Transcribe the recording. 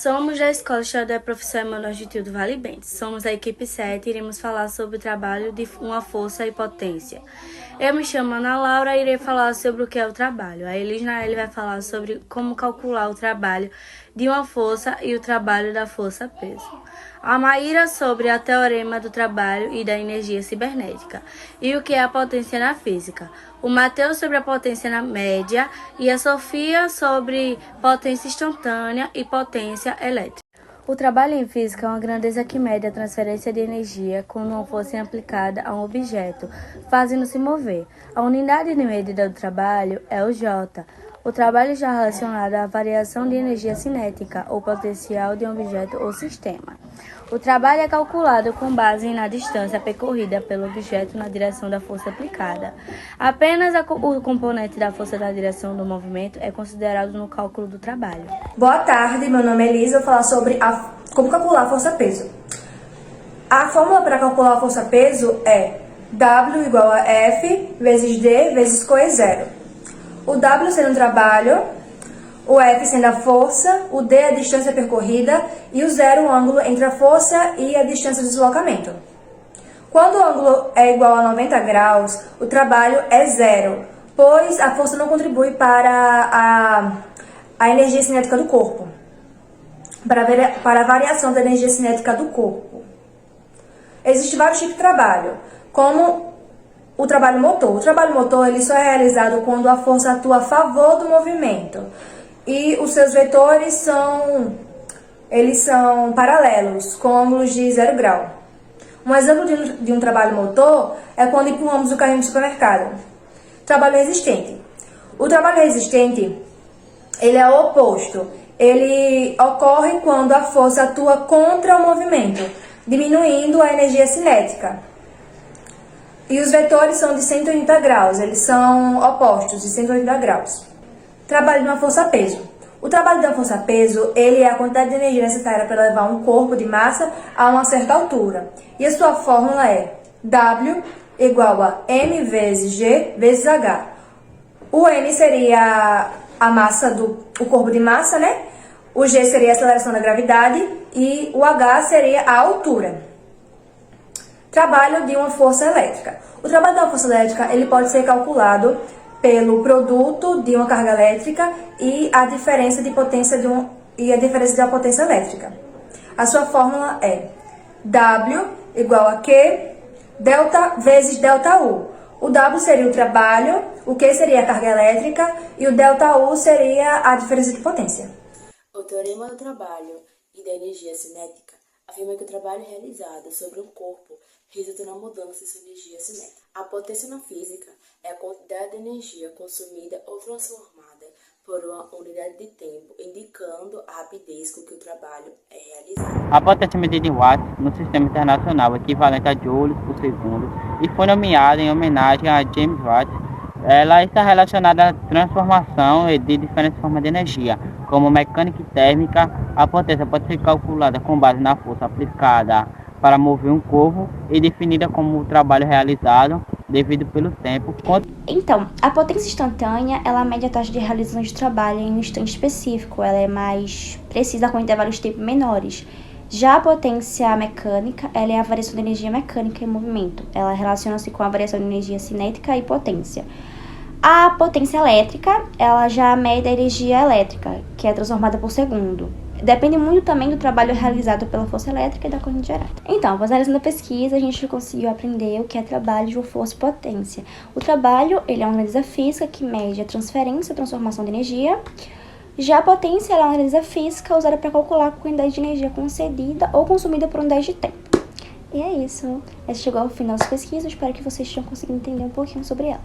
Somos da Escola Estadual Professor Emanuel Gentil do Vale Bentes. Somos a equipe 7 e iremos falar sobre o trabalho de uma força e potência. Eu me chamo Ana Laura e irei falar sobre o que é o trabalho. A Elis Naeli vai falar sobre como calcular o trabalho de uma força e o trabalho da força-peso. A Maíra sobre a teorema do trabalho e da energia cibernética e o que é a potência na física. O Matheus sobre a potência na média e a Sofia sobre potência instantânea e potência elétrica. O trabalho em física é uma grandeza que mede a transferência de energia quando uma força é aplicada a um objeto, fazendo-se mover. A unidade de medida do trabalho é o J. O trabalho está relacionado à variação de energia cinética ou potencial de um objeto ou sistema. O trabalho é calculado com base na distância percorrida pelo objeto na direção da força aplicada. Apenas o componente da força da direção do movimento é considerado no cálculo do trabalho. Boa tarde, meu nome é Elisa, vou falar sobre como calcular a força-peso. A fórmula para calcular a força-peso é W igual a F vezes D vezes coe zero. O W sendo o trabalho, o F sendo a força, o D a distância percorrida e o zero o ângulo entre a força e a distância de deslocamento. Quando o ângulo é igual a 90 graus, o trabalho é zero, pois a força não contribui para a energia cinética do corpo, para a variação da energia cinética do corpo. Existem vários tipos de trabalho, como o trabalho motor. O trabalho motor ele só é realizado quando a força atua a favor do movimento e os seus vetores são paralelos, com ângulos de 0 grau. Um exemplo de um trabalho motor é quando empurramos o carrinho do supermercado. Trabalho resistente. O trabalho resistente ele é o oposto. Ele ocorre quando a força atua contra o movimento, diminuindo a energia cinética. E os vetores são de 180 graus, eles são opostos, de 180 graus. Trabalho de uma força-peso. O trabalho de uma força-peso, ele é a quantidade de energia necessária para levar um corpo de massa a uma certa altura. E a sua fórmula é W igual a M vezes G vezes H. O M seria a massa o corpo de massa, né? O G seria a aceleração da gravidade e o H seria a altura. Trabalho de uma força elétrica. O trabalho de uma força elétrica ele pode ser calculado pelo produto de uma carga elétrica e a diferença de potência da potência elétrica. A sua fórmula é W igual a Q delta vezes delta U. O W seria o trabalho, o Q seria a carga elétrica e o delta U seria a diferença de potência. O teorema do trabalho e da energia cinética afirma que o trabalho realizado sobre um corpo resulta na mudança de sua energia cinética. A potência na física é a quantidade de energia consumida ou transformada por uma unidade de tempo, indicando a rapidez com que o trabalho é realizado. A potência medida em watts no sistema internacional é equivalente a joules por segundo e foi nomeada em homenagem a James Watt. Ela está relacionada à transformação de diferentes formas de energia, como mecânica e térmica. A potência pode ser calculada com base na força aplicada para mover um corpo e definida como o trabalho realizado devido pelo tempo. Então, a potência instantânea, ela mede a taxa de realização de trabalho em um instante específico. Ela é mais precisa com intervalos de tempo menores. Já a potência mecânica, ela é a variação da energia mecânica em movimento. Ela relaciona-se com a variação de energia cinética e potência. A potência elétrica, ela já mede a energia elétrica, que é transformada por segundo. Depende muito também do trabalho realizado pela força elétrica e da corrente gerada. Então, realizando a pesquisa, a gente conseguiu aprender o que é trabalho de uma força e potência. O trabalho, ele é uma grandeza física que mede a transferência e transformação de energia. Já a potência, ela é uma grandeza física usada para calcular a quantidade de energia concedida ou consumida por unidade de tempo. E é isso. Essa chegou ao fim da nossa pesquisa. Espero que vocês tenham conseguido entender um pouquinho sobre ela.